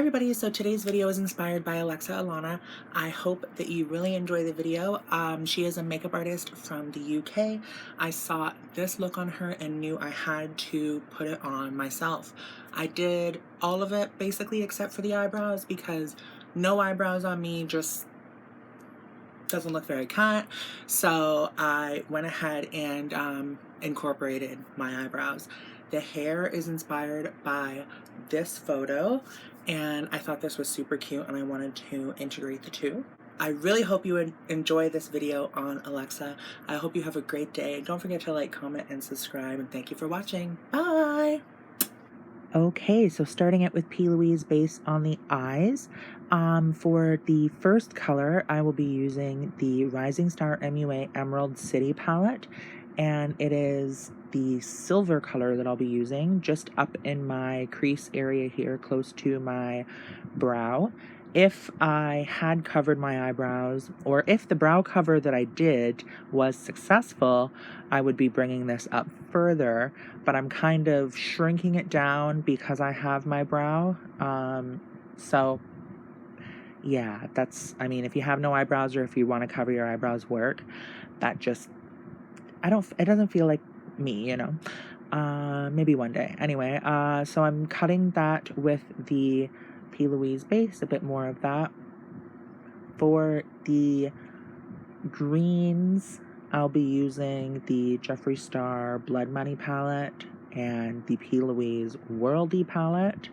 everybody, so today's video is inspired by Alexa Allana. I hope that you really enjoy the video. She is a makeup artist from the UK. I saw this look on her and knew I had to put it on myself. I did all of it basically except for the eyebrows because no eyebrows on me just doesn't look very cut. So I went ahead and incorporated my eyebrows. The hair is inspired by this photo, and I thought this was super cute and I wanted to integrate the two. I really hope you would enjoy this video on Alexa. I hope you have a great day. Don't forget to like, comment, and subscribe, and thank you for watching. Bye! Okay, so starting it with P. Louise based on the eyes. For the first color, I will be using the Rising Star MUA Emerald City palette, and it is the silver color that I'll be using just up in my crease area here close to my brow. If I had covered my eyebrows, or if the brow cover that I did was successful, I would be bringing this up further, but I'm kind of shrinking it down because I have my brow. So yeah, that's, I mean, if you have no eyebrows or if you want to cover your eyebrows work, that just, it doesn't feel like me, you know. Maybe one day. Anyway, so I'm cutting that with the P. Louise base, a bit more of that. For the greens, I'll be using the Jeffree Star Blood Money palette and the P. Louise Worldy palette.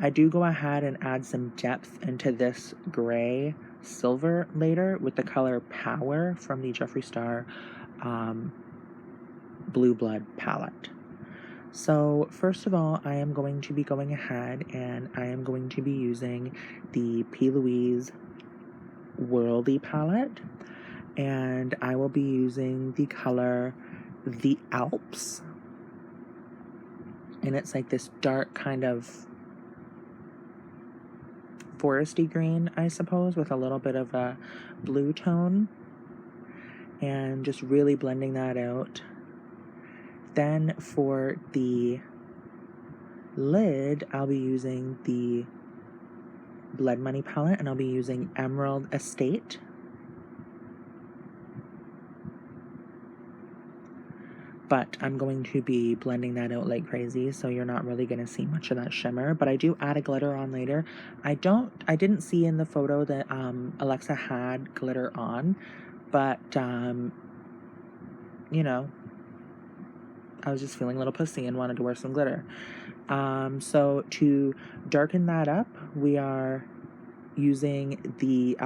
I do go ahead and add some depth into this gray silver later with the color Power from the Jeffree Star Blue Blood palette. So first of all, I am going to be going ahead and I am going to be using the P. Louise Worldy palette, and I will be using the color The Alps, and it's like this dark kind of foresty green, I suppose, with a little bit of a blue tone, and just really blending that out. Then for the lid, I'll be using the Blood Money palette, and I'll be using Emerald Estate. But I'm going to be blending that out like crazy, so you're not really going to see much of that shimmer. But I do add a glitter on later. I didn't see in the photo that Alexa had glitter on, but you know, I was just feeling a little pussy and wanted to wear some glitter. So to darken that up, we are using the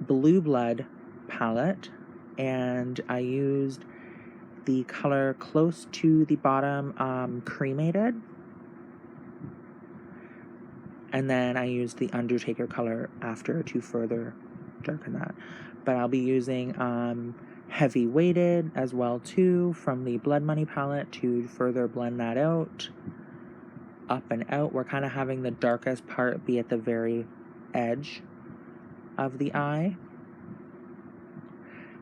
Blue Blood palette, and I used the color close to the bottom, Cremated, and then I used the Undertaker color after to further darken that. But I'll be using Heavy Weighted as well too from the Blood Money palette to further blend that out, up and out. We're kind of having the darkest part be at the very edge of the eye,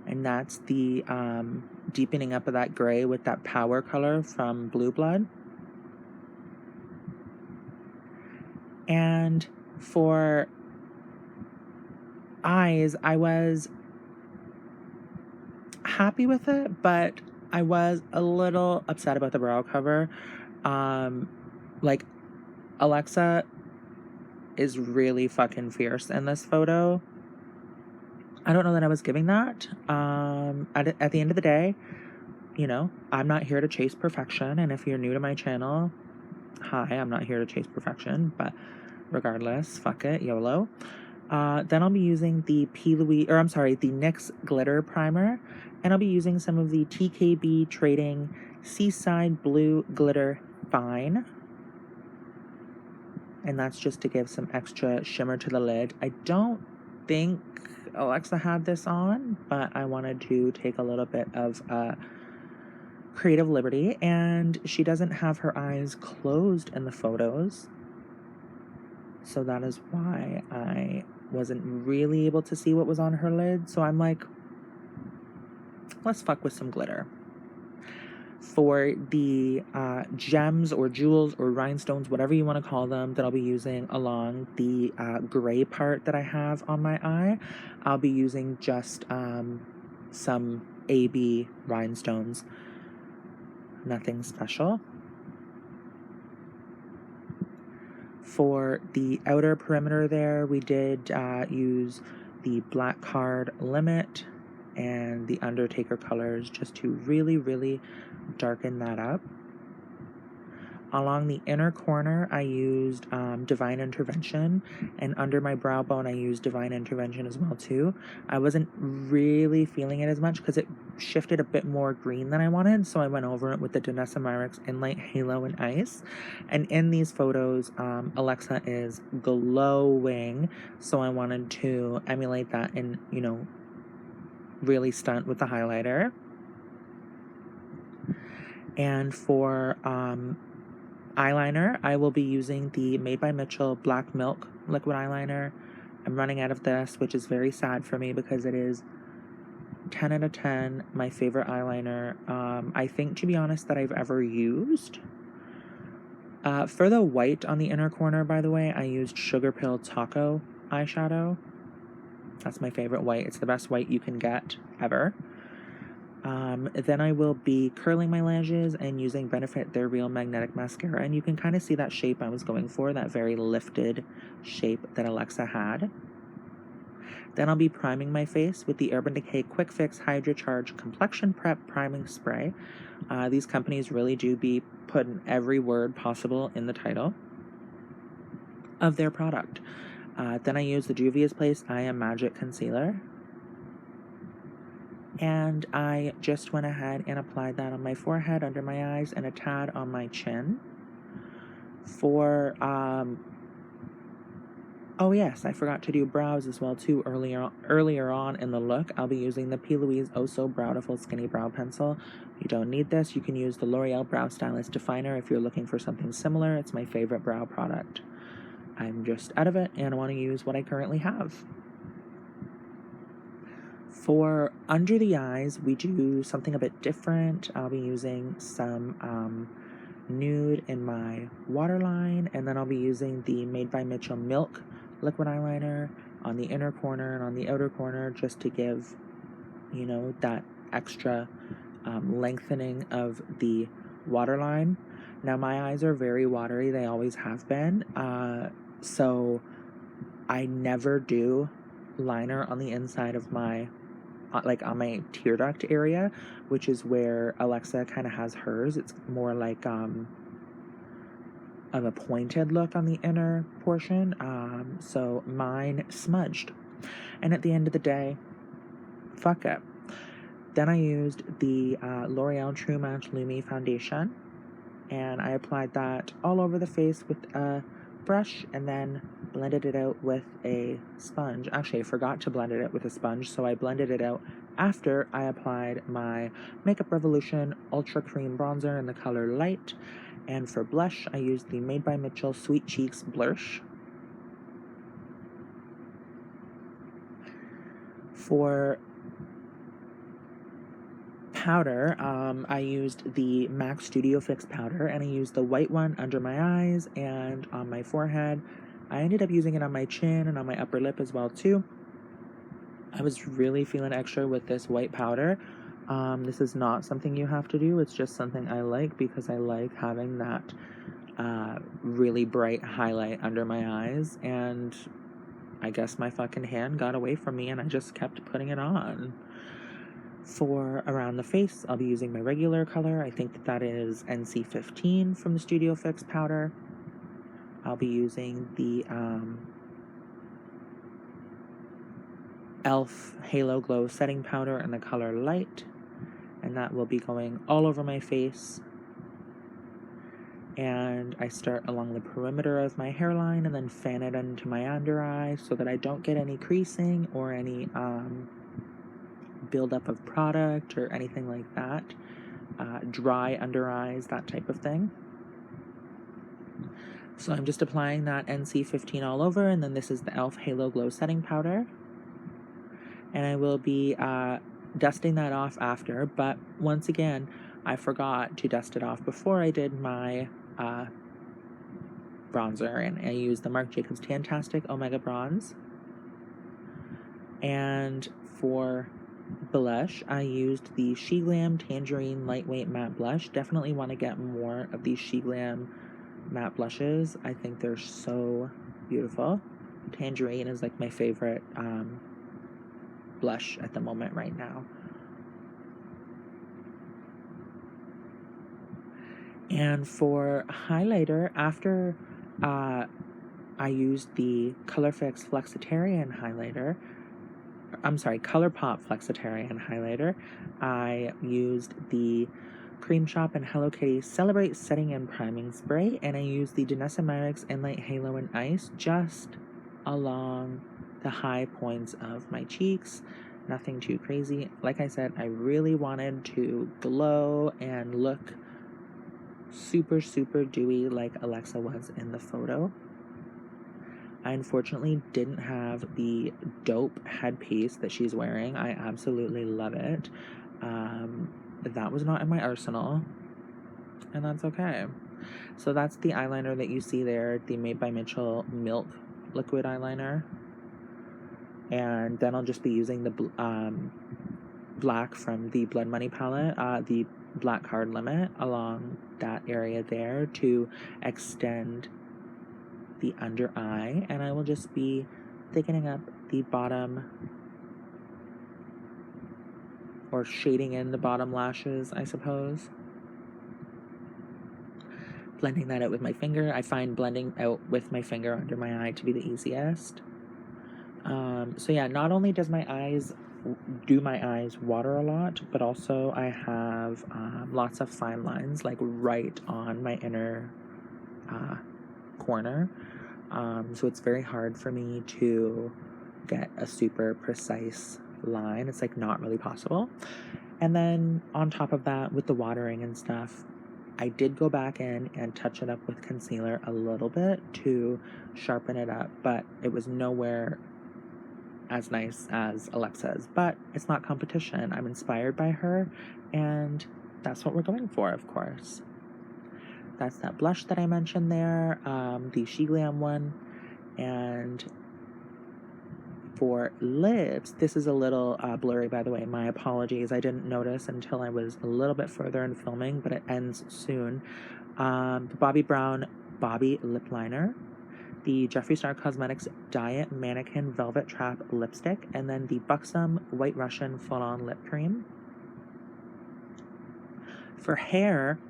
and that's the deepening up of that gray with that Power color from Blue Blood. And for eyes, I was happy with it, but I was a little upset about the brow cover. Like, Alexa is really fucking fierce in this photo. I don't know that I was giving that. At the end of the day, you know, I'm not here to chase perfection, and if you're new to my channel, hi, I'm not here to chase perfection, but regardless, fuck it, YOLO. Then I'll be using the the NYX Glitter Primer, and I'll be using some of the TKB Trading Seaside Blue Glitter Fine. And that's just to give some extra shimmer to the lid. I don't think Alexa had this on, but I wanted to take a little bit of creative liberty, and she doesn't have her eyes closed in the photos. So that is why I wasn't really able to see what was on her lid. So I'm like, let's fuck with some glitter. For the gems or jewels or rhinestones, whatever you want to call them, that I'll be using along the gray part that I have on my eye, I'll be using just some AB rhinestones. Nothing special. For the outer perimeter there, we did use the Black Card Limit and the Undertaker colors just to really, really darken that up. Along the inner corner, I used Divine Intervention, and under my brow bone, I used Divine Intervention as well too. I wasn't really feeling it as much because it shifted a bit more green than I wanted, so I went over it with the Danessa Myricks Enlight Halo and Ice. And in these photos, Alexa is glowing, so I wanted to emulate that and, you know, really stunt with the highlighter. And for eyeliner, I will be using the Made by Mitchell Black Milk liquid eyeliner. I'm running out of this, which is very sad for me because it is 10 out of 10, my favorite eyeliner, I think, to be honest, that I've ever used. For the white on the inner corner, by the way, I used Sugar Pill Taco eyeshadow. That's my favorite white. It's the best white you can get ever. Then I will be curling my lashes and using Benefit They're Real Magnetic Mascara. And you can kind of see that shape I was going for, that very lifted shape that Alexa had. Then I'll be priming my face with the Urban Decay Quick Fix Hydra Charge Complexion Prep Priming Spray. These companies really do be putting every word possible in the title of their product. Then I use the Juvia's Place I Am Magic Concealer. And I just went ahead and applied that on my forehead, under my eyes, and a tad on my chin. For, oh yes, I forgot to do brows as well too earlier on in the look. I'll be using the P. Louise Oh So Browtiful Skinny Brow Pencil. You don't need this. You can use the L'Oreal Brow Stylist Definer if you're looking for something similar. It's my favorite brow product. I'm just out of it and I want to use what I currently have. For under the eyes, we do something a bit different. I'll be using some nude in my waterline, and then I'll be using the Made by Mitchell Milk liquid eyeliner on the inner corner and on the outer corner, just to give, you know, that extra lengthening of the waterline. Now, my eyes are very watery. They always have been. So I never do liner on the inside of my like on my tear duct area, which is where Alexa kind of has hers. It's more like of a pointed look on the inner portion. So mine smudged. And at the end of the day, fuck it. Then I used the L'Oreal True Match Lumi foundation, and I applied that all over the face with a brush and then blended it out with a sponge. Actually, I forgot to blend it out with a sponge, so I blended it out after I applied my Makeup Revolution Ultra Cream Bronzer in the color Light. And for blush, I used the Made by Mitchell Sweet Cheeks Blursh. For powder, I used the MAC Studio Fix powder, and I used the white one under my eyes and on my forehead. I ended up using it on my chin and on my upper lip as well too. I was really feeling extra with this white powder. This is not something you have to do. It's just something I like because I like having that really bright highlight under my eyes, and I guess my fucking hand got away from me and I just kept putting it on. For around the face, I'll be using my regular color. I think that is NC15 from the Studio Fix powder. I'll be using the e.l.f. Halo Glow setting powder in the color Light, and that will be going all over my face. And I start along the perimeter of my hairline and then fan it into my under eye so that I don't get any creasing or any buildup of product or anything like that. Dry under eyes, that type of thing. So I'm just applying that NC15 all over, and then this is the e.l.f. Halo Glow setting powder. And I will be dusting that off after, but once again, I forgot to dust it off before I did my bronzer, and I used the Marc Jacobs Tan-tastic Omega Bronze. And for blush, I used the Sheglam Tangerine Lightweight Matte Blush. Definitely want to get more of these Sheglam matte blushes. I think they're so beautiful. Tangerine is like my favorite blush at the moment right now. And for highlighter, after I used the Colorfix Flexetarian highlighter, I'm sorry, Colourpop Flexetarian highlighter, I used the Creme Shop and Hello Kitty Celebrate Setting and Priming Spray, and I used the Danessa Myricks Enlight Halo and Ice just along the high points of my cheeks. Nothing too crazy. Like I said, I really wanted to glow and look super, super dewy like Alexa was in the photo. I unfortunately didn't have the dope headpiece that she's wearing. I absolutely love it. That was not in my arsenal, and that's okay. So that's the eyeliner that you see there, the Made by Mitchell Milk liquid eyeliner. And then I'll just be using the black from the Blood Money palette, the Black Card Limit, along that area there to extend the under eye, and I will just be thickening up the bottom, or shading in the bottom lashes, I suppose. Blending that out with my finger. I find blending out with my finger under my eye to be the easiest. So yeah, not only does my eyes water a lot, but also I have lots of fine lines, like right on my inner corner. So it's very hard for me to get a super precise line. It's like not really possible. And then on top of that, with the watering and stuff, I did go back in and touch it up with concealer a little bit to sharpen it up, but it was nowhere as nice as Alexa's. But it's not competition. I'm inspired by her, and that's what we're going for, of course. That's that blush that I mentioned there, the Sheglam one. And for lips, this is a little blurry, by the way. My apologies. I didn't notice until I was a little bit further in filming, but it ends soon. The Bobbi Brown Bobby Lip Liner, the Jeffree Star Cosmetics Diet Mannequin Velvet Trap Lipstick, and then the Buxom White Russian Full On Lip Cream. For hair,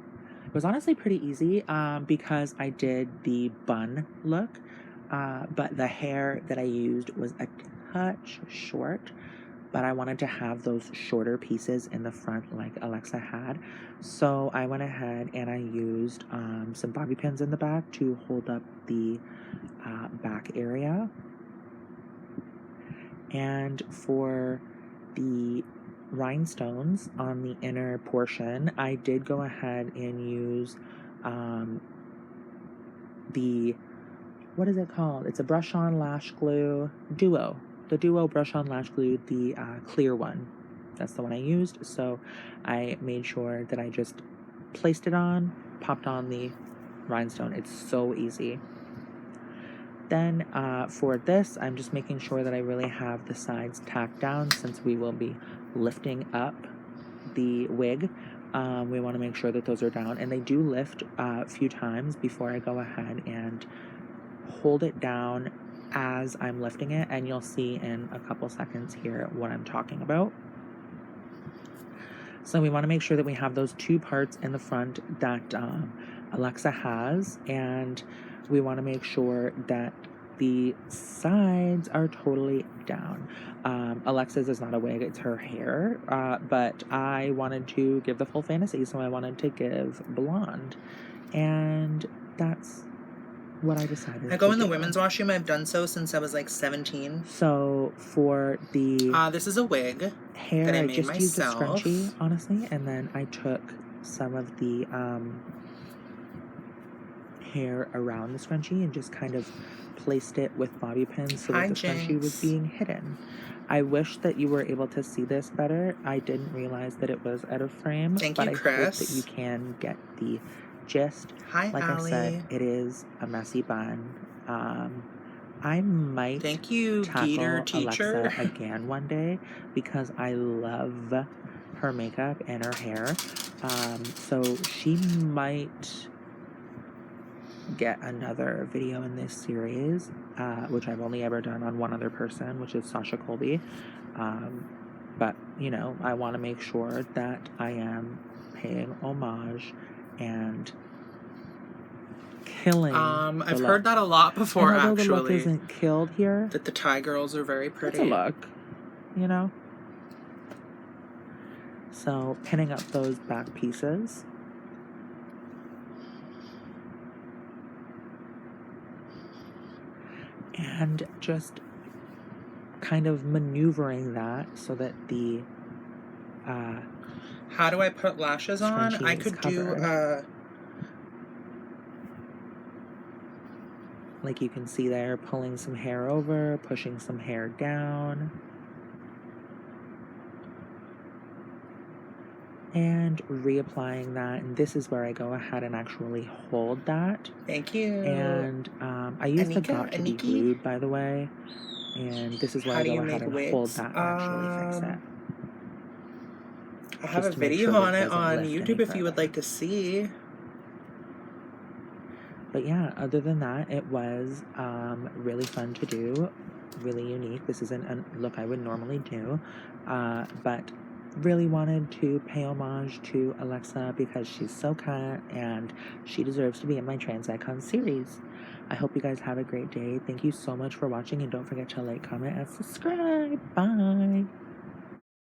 it was honestly pretty easy because I did the bun look, but the hair that I used was a touch short, but I wanted to have those shorter pieces in the front like Alexa had. So I went ahead and I used some bobby pins in the back to hold up the back area. And for the rhinestones on the inner portion, I did go ahead and use the, what is it called? It's a brush on lash glue duo. The Duo brush on lash glue, the clear one. That's the one I used. So I made sure that I just placed it on, popped on the rhinestone. It's so easy. Then for this, I'm just making sure that I really have the sides tacked down, since we will be lifting up the wig. We want to make sure that those are down, and they do lift a few times before I go ahead and hold it down as I'm lifting it, and you'll see in a couple seconds here what I'm talking about. So we want to make sure that we have those two parts in the front that Alexa has, and we want to make sure that the sides are totally down. Alexa's is not a wig, it's her hair, but I wanted to give the full fantasy, so I wanted to give blonde, and that's what I decided. I go in the women's washroom. I've done so since I was like 17. So for the this is a wig hair, that I I made just myself. used a scrunchie, honestly, and then I took some of the hair around the scrunchie and just kind of placed it with bobby pins so that the scrunchie was being hidden. I wish that you were able to see this better. I didn't realize that it was out of frame. Thank but you, I Chris. hope that you can get the gist. Hi, like Allie. I said, it is a messy bun. I might Thank you, tackle Gator teacher. Alexa again one day because I love her makeup and her hair. So she might get another video in this series, which I've only ever done on one other person, which is Sasha Colby. But, you know, I want to make sure that I am paying homage and killing I've heard that a lot before, and although actually. the look isn't killed here, that the Thai girls are very pretty. it's a look, you know? So, pinning up those back pieces. And just kind of maneuvering that so that the how do I put lashes on? I could do like you can see there, pulling some hair over, pushing some hair down, and reapplying that. And this is where I go ahead and actually hold that. Thank you. And I use the Got to Be Glued, by the way. And this is where I go ahead and hold that and actually fix it. I have a video on it on YouTube if you would like to see. But yeah, other than that, it was really fun to do, really unique. This isn't a look I would normally do, but really wanted to pay homage to Alexa because she's so cut and she deserves to be in my Trans Icon series. I hope you guys have a great day. Thank you so much for watching, and don't forget to like, comment, and subscribe. Bye!